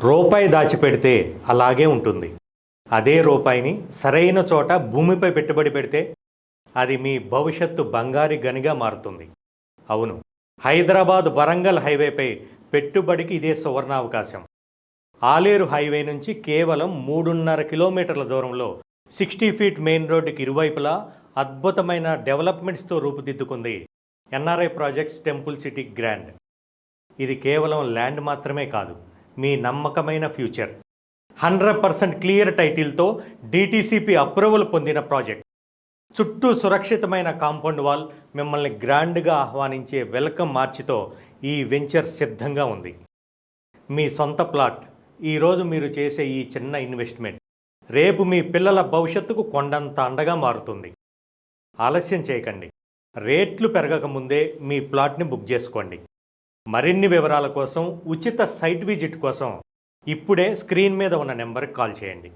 రూపాయి దాచిపెడితే అలాగే ఉంటుంది. అదే రూపాయిని సరైన చోట భూమిపై పెట్టుబడి పెడితే అది మీ భవిష్యత్తు బంగారు గనిగా మారుతుంది. అవును, హైదరాబాద్ వరంగల్ హైవేపై పెట్టుబడికి ఇదే సువర్ణావకాశం. ఆలేరు హైవే నుంచి కేవలం 3.5 కిలోమీటర్ల దూరంలో 60 ఫీట్ మెయిన్ రోడ్డుకి ఇరువైపులా అద్భుతమైన డెవలప్మెంట్స్తో రూపుదిద్దుకుంది NRI projects temple city grand. ఇది కేవలం ల్యాండ్ మాత్రమే కాదు, మీ నమ్మకమైన ఫ్యూచర్. 100% క్లియర్ టైటిల్తో డిటిసిపి అప్రూవల్ పొందిన ప్రాజెక్ట్. చుట్టూ సురక్షితమైన కాంపౌండ్ వాల్, మిమ్మల్ని గ్రాండ్గా ఆహ్వానించే వెల్కమ్ మార్చితో ఈ వెంచర్ సిద్ధంగా ఉంది. మీ సొంత ప్లాట్. ఈరోజు మీరు చేసే ఈ చిన్న ఇన్వెస్ట్మెంట్ రేపు మీ పిల్లల భవిష్యత్తుకు కొండంత అండగా మారుతుంది. ఆలస్యం చేయకండి. రేట్లు పెరగకముందే మీ ప్లాట్ని బుక్ చేసుకోండి. మరిన్ని వివరాల కోసం, ఉచిత సైట్ విజిట్ కోసం ఇప్పుడే స్క్రీన్ మీద ఉన్న నెంబర్కి కాల్ చేయండి.